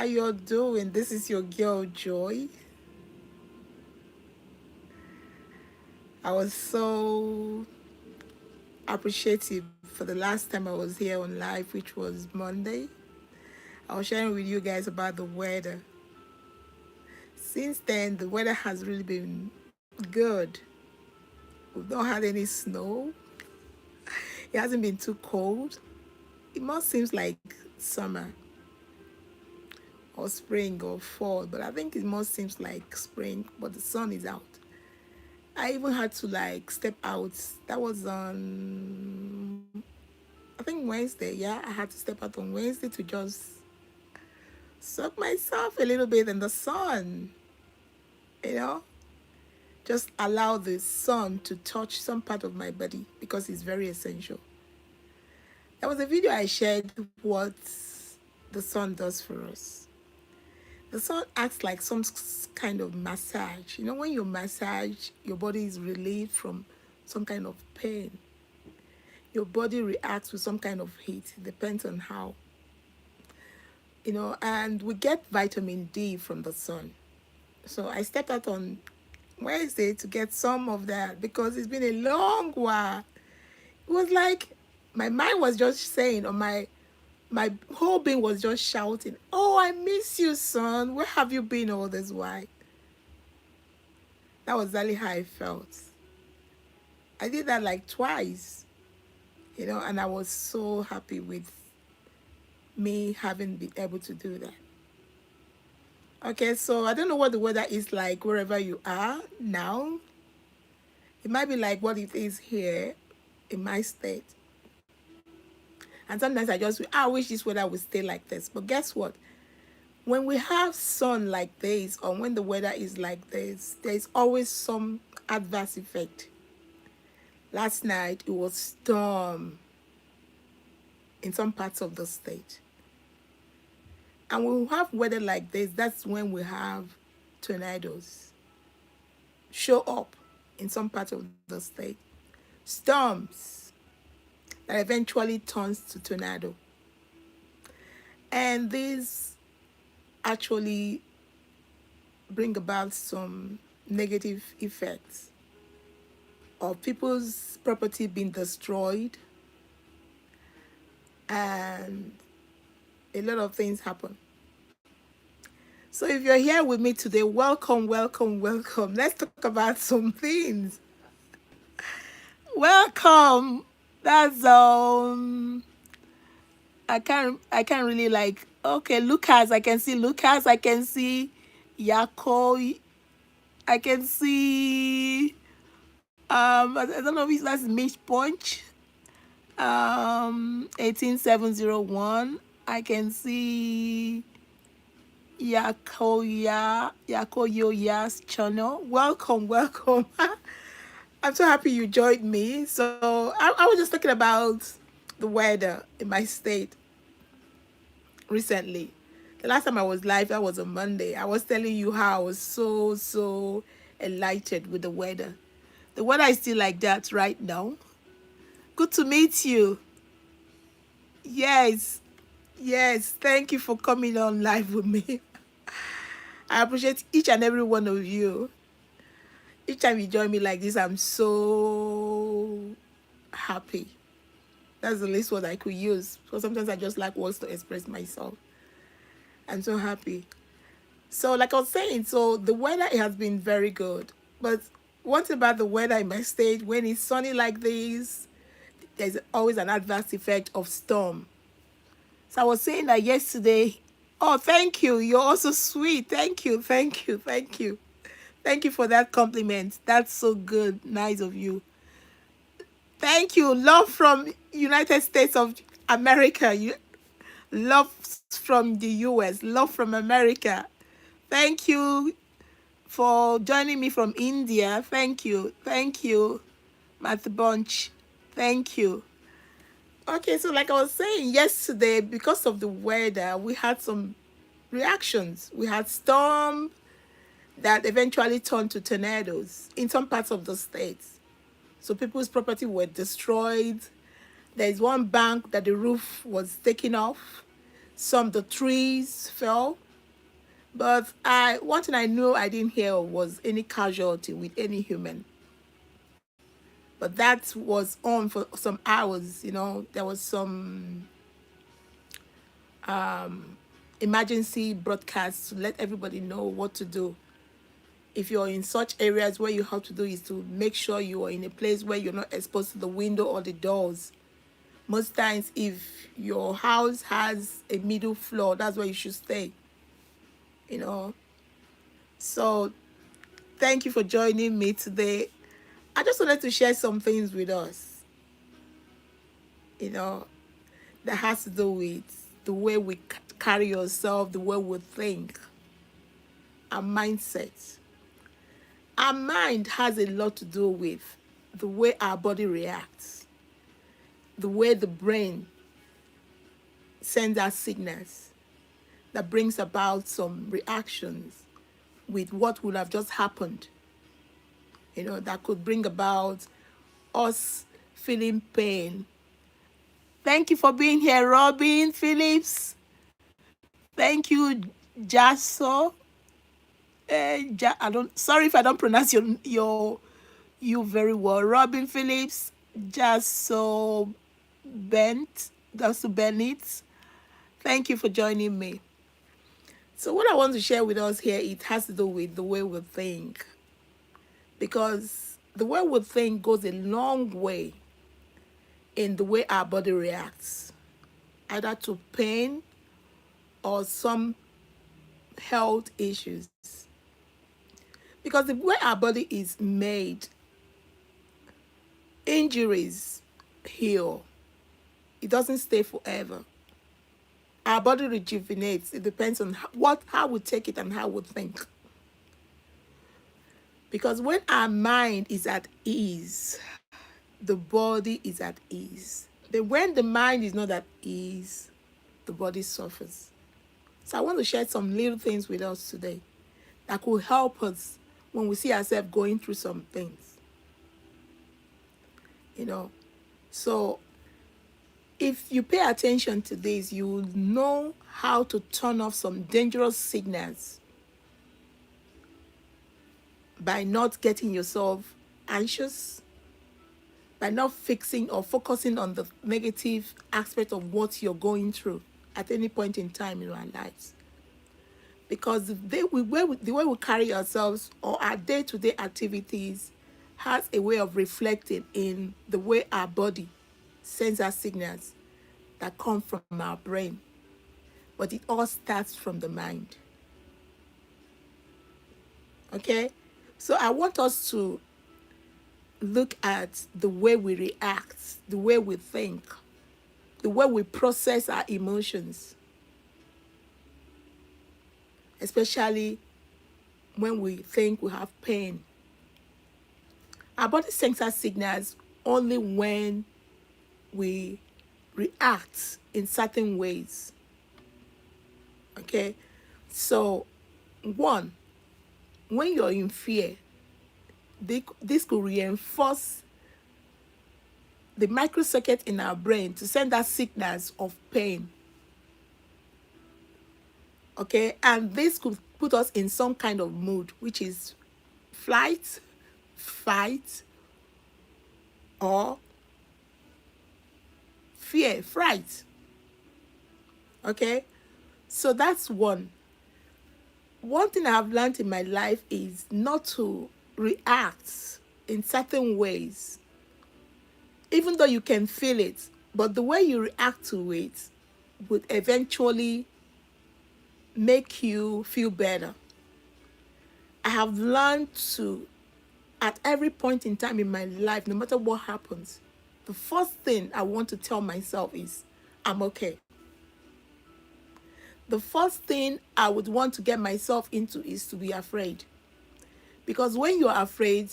How y'all doing? This is your girl Joy. I was so appreciative for the last time I was here on live, which was Monday. I was sharing with you guys about the weather. Since then, the weather has really been good. We've not had any snow. It hasn't been too cold. It most seems like summer or spring or fall, but I think it most seems like spring, but the sun is out. I even had to like step out. That was on, I think Wednesday. Yeah, I had to step out on Wednesday to just soak myself a little bit in the sun, you know, just allow the sun to touch some part of my body because it's very essential. There was a video I shared what the sun does for us. The sun acts like some kind of massage. You know, when you massage, your body is relieved from some kind of pain. Your body reacts with some kind of heat. It depends on how. And we get vitamin D from the sun. So I stepped out on Wednesday to get some of that because it's been a long while. It was like my mind was just saying, or my whole being was just shouting, "Oh, I miss you, son. Where have you been all this while?" That was exactly how I felt. I did that like twice, and I was so happy with me having been able to do that. Okay, so I don't know what the weather is like wherever you are now. It might be like what it is here in my state. And sometimes I wish this weather would stay like this. But guess what? When we have sun like this, or when the weather is like this, there's always some adverse effect. Last night it was storm in some parts of the state. And when we have weather like this, that's when we have tornadoes show up in some parts of the state. Storms that eventually turns to tornado. And these actually bring about some negative effects of people's property being destroyed, and a lot of things happen. So if you're here with me today, welcome, welcome, welcome. Let's talk about some things. Welcome. That's I can't really like, okay, Lucas, I can see Lucas, I can see Yako, I can see I don't know if that's Mitch Punch. 18701. I can see Yakoya's channel. Welcome, welcome. I'm so happy you joined me. So I was just talking about the weather in my state recently. The last time I was live, that was on Monday. I was telling you how I was so enlightened with the weather. The weather is still like that right now. Good to meet you. Yes, yes. Thank you for coming on live with me. I appreciate each and every one of you. Each time you join me like this, I'm so happy. That's the least word I could use. Because sometimes I just like words to express myself. I'm so happy. So, like I was saying, so the weather it has been very good. But one thing about the weather in my state, when it's sunny like this, there's always an adverse effect of storm. So I was saying that yesterday. Oh, thank you. You're also sweet. Thank you. Thank you. Thank you. Thank you for that compliment. That's so good. Nice of you. Thank you. Love from United States of America. Love from the US. Love from America. Thank you for joining me from India. Thank you. Thank you, Matt Bunch. Thank you. Okay, so like I was saying yesterday, because of the weather, we had some reactions. We had storm that eventually turned to tornadoes in some parts of the states. So people's property were destroyed. There is one bank that the roof was taken off. Some the trees fell. But one thing I know I didn't hear was any casualty with any human. But that was on for some hours. There was some emergency broadcasts to let everybody know what to do. If you're in such areas, what you have to do is to make sure you are in a place where you're not exposed to the window or the doors. Most times, if your house has a middle floor, that's where you should stay. you know so thank you for joining me today. I just wanted to share some things with us, you know that has to do with the way we carry ourselves, the way we think, our mindset. Our mind has a lot to do with the way our body reacts, the way the brain sends out signals that brings about some reactions with what would have just happened, that could bring about us feeling pain. Thank you for being here, Robin Phillips. Thank you, Jaso. I don't. Sorry if I don't pronounce your you very well. Robin Phillips, Jaso Bennett. Thank you for joining me. So what I want to share with us here, it has to do with the way we think, because the way we think goes a long way in the way our body reacts, either to pain or some health issues. Because the way our body is made, injuries heal. It doesn't stay forever. Our body rejuvenates. It depends on how we take it and how we think. Because when our mind is at ease, the body is at ease. Then when the mind is not at ease, the body suffers. So I want to share some little things with us today that could help us when we see ourselves going through some things. So if you pay attention to this, you will know how to turn off some dangerous signals by not getting yourself anxious, by not fixing or focusing on the negative aspect of what you're going through at any point in time in our lives. Because the way we carry ourselves or our day-to-day activities has a way of reflecting in the way our body sends us signals that come from our brain. But it all starts from the mind. Okay? So I want us to look at the way we react, the way we think, the way we process our emotions, especially when we think we have pain. Our body sends us signals only when we react in certain ways. Okay? So, one, when you're in fear, this could reinforce the microcircuit in our brain to send us signals of pain. Okay? And this could put us in some kind of mood, which is flight, fight, or fear, fright. Okay? So that's one. One thing I've learned in my life is not to react in certain ways, even though you can feel it, but the way you react to it would eventually make you feel better. I have learned to, at every point in time in my life, no matter what happens, the first thing I want to tell myself is, I'm okay. The first thing I would want to get myself into is to be afraid. Because when you're afraid,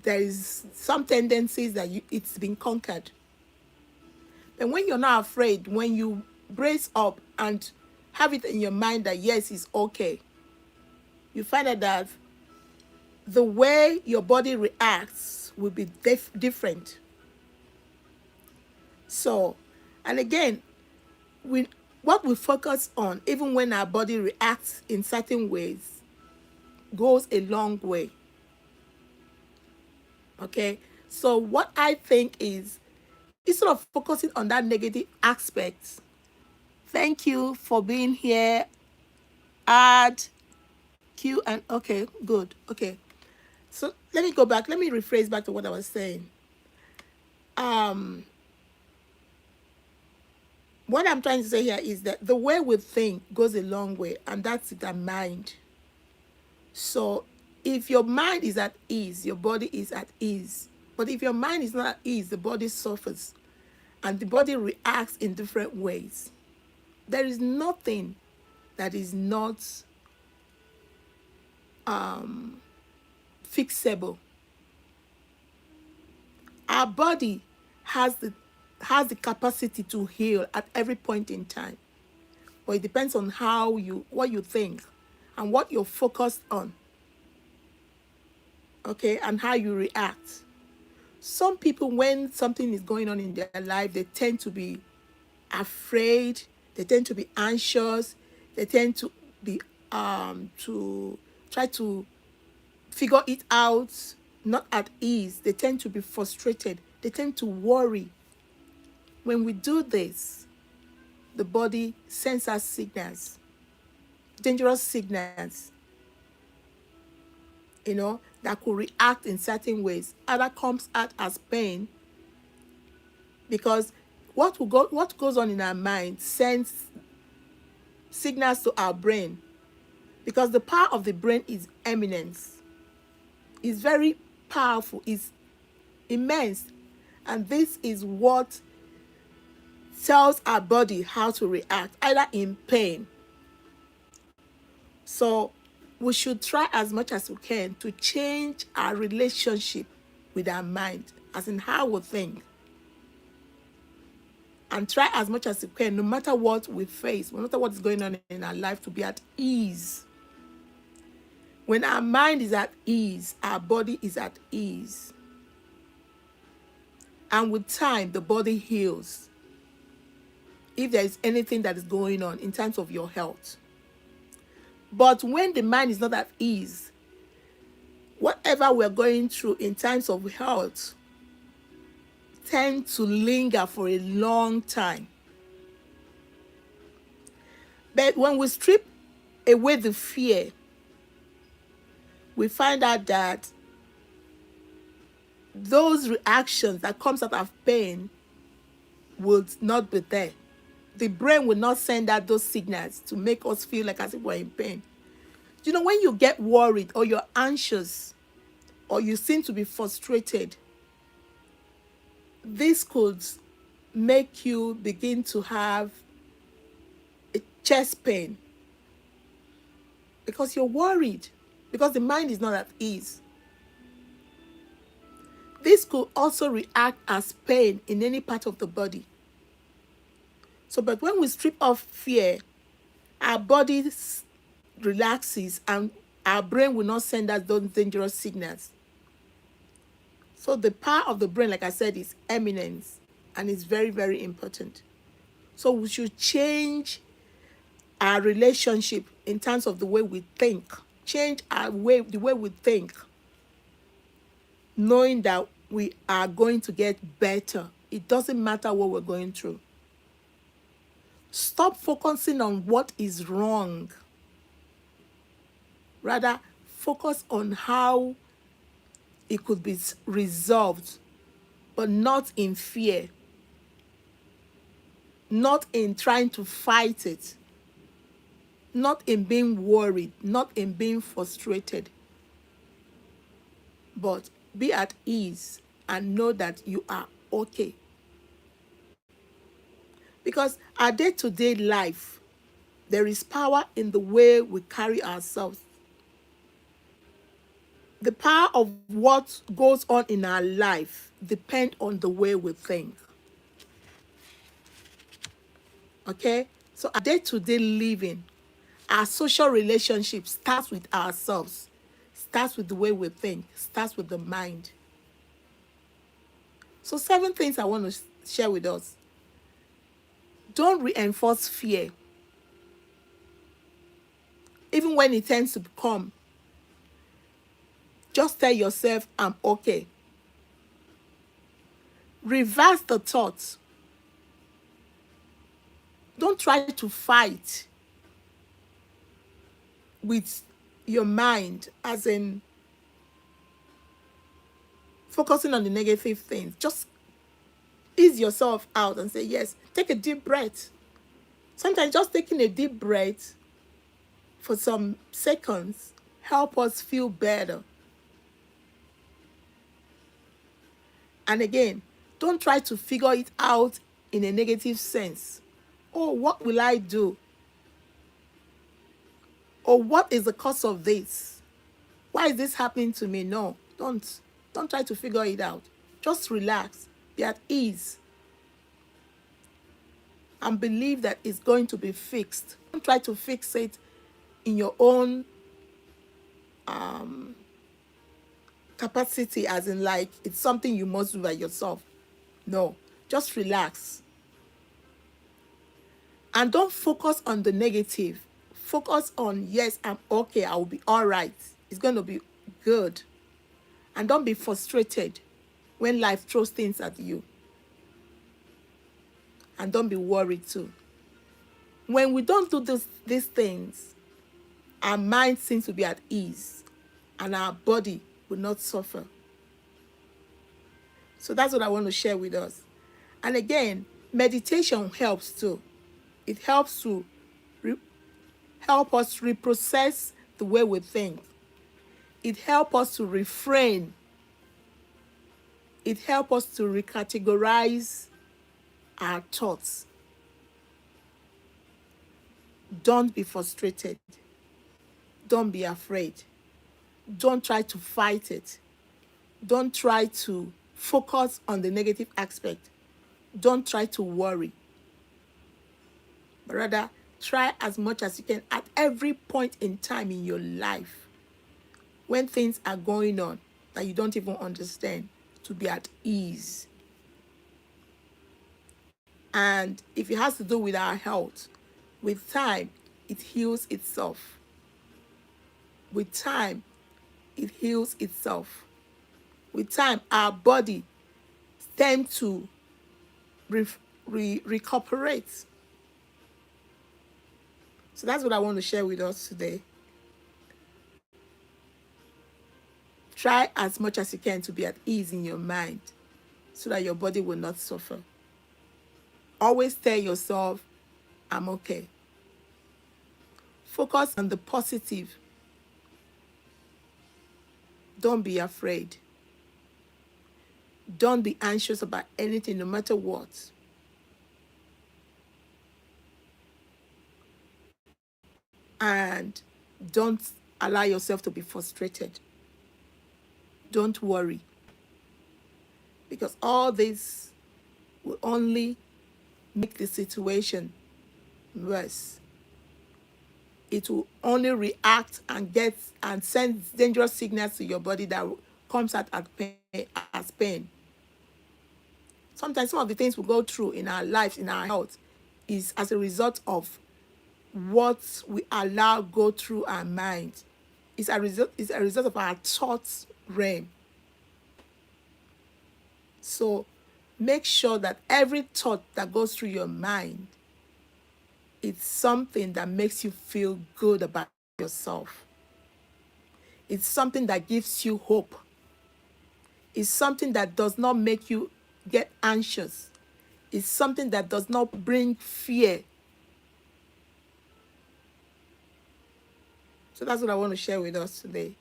there is some tendencies that it's been conquered. And when you're not afraid, when you brace up and have it in your mind that yes, it's okay, you find out that the way your body reacts will be different. So, and again, What we focus on, even when our body reacts in certain ways, goes a long way. Okay? So what I think is, instead of focusing on that negative aspect, thank you for being here. Add Q and okay, good. Okay. So let me go back. Let me rephrase back to what I was saying. Um, what I'm trying to say here is that the way we think goes a long way, and that's the mind. So if your mind is at ease, your body is at ease. But if your mind is not at ease, the body suffers and the body reacts in different ways. There is nothing that is not fixable. Our body has the capacity to heal at every point in time. But it depends on what you think and what you're focused on. Okay, and how you react. Some people, when something is going on in their life, they tend to be afraid, they tend to be anxious, they tend to be to try to figure it out, not at ease. They tend to be frustrated, they tend to worry. When we do this, the body sends us signals, dangerous signals, that could react in certain ways. Either comes out as pain, because what goes on in our mind sends signals to our brain, because the power of the brain is eminence, is very powerful, is immense, and this is what tells our body how to react, either in pain. So we should try as much as we can to change our relationship with our mind, as in how we think, and try as much as we can, no matter what we face, no matter what is going on in our life, to be at ease. When our mind is at ease, our body is at ease. And with time, the body heals if there is anything that is going on in terms of your health. But when the mind is not at ease, whatever we're going through in terms of health tend to linger for a long time. But when we strip away the fear, we find out that those reactions that comes out of pain will not be there. The brain will not send out those signals to make us feel like as if we're in pain. When you get worried or you're anxious or you seem to be frustrated, this could make you begin to have a chest pain because you're worried, because the mind is not at ease. This could also react as pain in any part of the body. So, but when we strip off fear, our body relaxes and our brain will not send us those dangerous signals. So the power of the brain, like I said, is eminence, and it's very, very important. So we should change our relationship in terms of the way we think. Change the way we think, knowing that we are going to get better. It doesn't matter what we're going through. Stop focusing on what is wrong. Rather, focus on how it could be resolved, but not in fear, not in trying to fight it, not in being worried, not in being frustrated, but be at ease and know that you are okay. Because our day-to-day life, there is power in the way we carry ourselves. The power of what goes on in our life depends on the way we think. Okay? So our day-to-day living, our social relationship starts with ourselves, starts with the way we think, starts with the mind. So 7 things I want to share with us. Don't reinforce fear, even when it tends to come. Just tell yourself, I'm okay. Reverse the thoughts. Don't try to fight with your mind, as in focusing on the negative things. Just ease yourself out and say, yes, take a deep breath. Sometimes just taking a deep breath for some seconds help us feel better. And again, don't try to figure it out in a negative sense. Oh, what will I do? Or what is the cause of this? Why is this happening to me? No, don't try to figure it out. Just relax, be at ease, and believe that it's going to be fixed. Don't try to fix it in your own capacity, as in like it's something you must do by yourself. No, just relax. And don't focus on the negative. Focus on, yes, I'm okay, I will be all right. It's going to be good. And don't be frustrated when life throws things at you. And don't be worried too. When we don't do these things, our mind seems to be at ease and our body will not suffer. So that's what I want to share with us. And again, meditation helps too. It helps to help us reprocess the way we think. It helps us to refrain. It helps us to recategorize our thoughts. Don't be frustrated. Don't be afraid. Don't try to fight it. Don't try to focus on the negative aspect. Don't try to worry. But rather, try as much as you can at every point in time in your life, when things are going on that you don't even understand, to be at ease. And if it has to do with our health, with time, it heals itself. With time, it heals itself. With time, our body tends to recuperate. So that's what I want to share with us today. Try as much as you can to be at ease in your mind so that your body will not suffer. Always tell yourself, I'm okay. Focus on the positive. Don't be afraid. Don't be anxious about anything, no matter what. And don't allow yourself to be frustrated. Don't worry. Because all this will only make the situation worse. It will only react and send dangerous signals to your body that comes out as pain. Sometimes some of the things we go through in our lives, in our health, is as a result of what we allow go through our mind. It's a result of our thoughts realm. So make sure that every thought that goes through your mind, it's something that makes you feel good about yourself. It's something that gives you hope. It's something that does not make you get anxious. It's something that does not bring fear. So that's what I want to share with us today.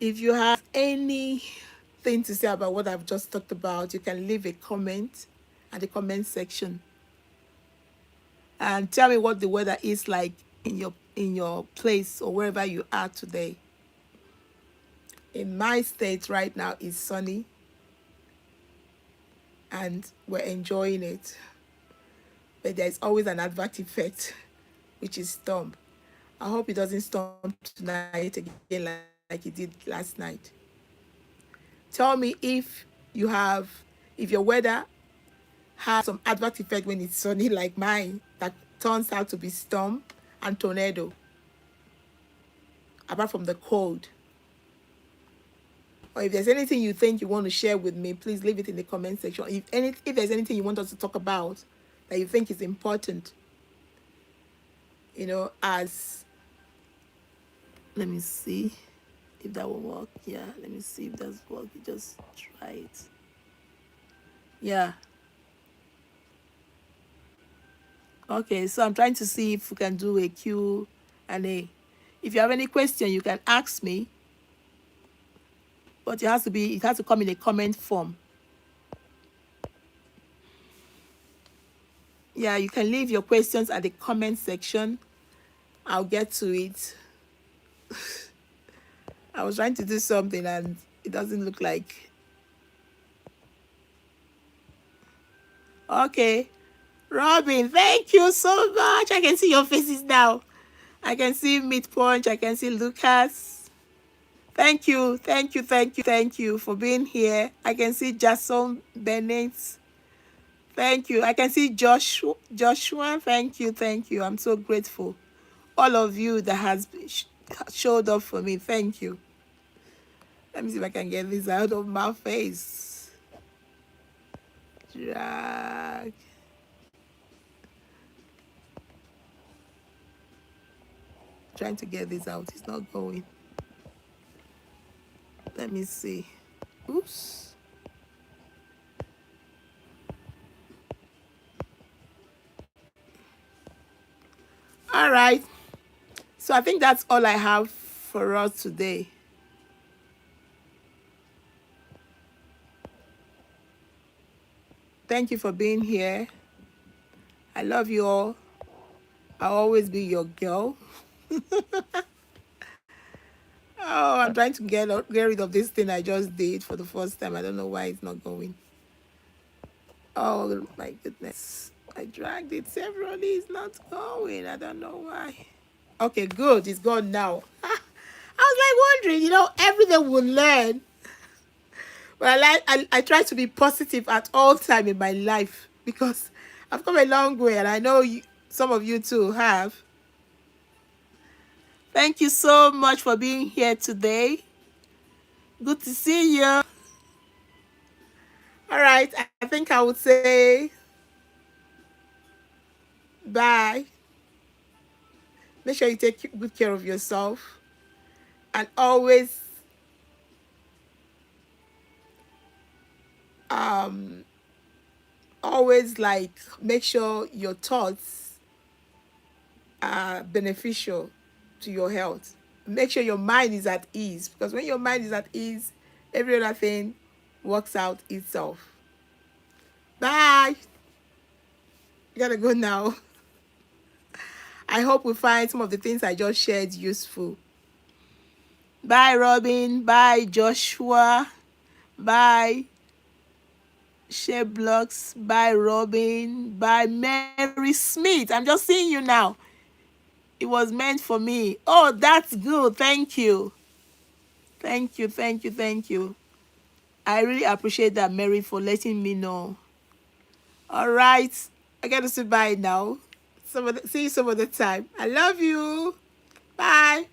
If you have anything to say about what I've just talked about, you can leave a comment at the comment section. And tell me what the weather is like in your place or wherever you are today. In my state right now, it's sunny and we're enjoying it. But there's always an adverse effect, which is storm. I hope it doesn't storm tonight again like it did last night. Tell me if your weather have some adverse effect when it's sunny like mine that turns out to be storm and tornado, apart from the cold. Or if there's anything you think you want to share with me, please leave it in the comment section. If there's anything you want us to talk about that you think is important, as, let me see if that will work. Yeah, let me see if that's work. You just try it. Yeah. Okay, so I'm trying to see if we can do a Q&A. If you have any question, you can ask me, but it has to come in a comment form. Yeah, you can leave your questions at the comment section. I'll get to it. I was trying to do something and it doesn't look like. Okay. Robin, thank you so much. I can see your faces now. I can see Meat Punch. I can see Lucas. Thank you for being here. I can see Jason Bennett. Thank you. I can see Joshua. Thank you. I'm so grateful. All of you that has showed up for me. Thank you. Let me see if I can get this out of my face. Drag. Trying to get this out. It's not going. Let me see. Oops. All right. So I think that's all I have for us today. Thank you for being here. I love you all. I'll always be your girl. Oh, I'm trying to get rid of this thing I just did for the first time. I don't know why it's not going. Oh my goodness. I dragged it severally. It's not going. I don't know why. Okay, good. It's gone now. I was like wondering, every day we'll learn. But I try to be positive at all time in my life because I've come a long way, and I know some of you too have. Thank you so much for being here today. Good to see you. All right, I think I would say bye. Make sure you take good care of yourself, and always like make sure your thoughts are beneficial to your health. Make sure your mind is at ease, because when your mind is at ease, every other thing works out itself. Bye. You gotta go now. I hope we find some of the things I just shared useful. Bye, Robin. Bye, Joshua. Bye, Share Blocks. Bye, Robin. Bye, Mary Smith. I'm just seeing you now. It was meant for me. Oh, that's good. Thank you. Thank you. I really appreciate that, Mary, for letting me know. All right. I got to say bye now. See you some other time. I love you. Bye.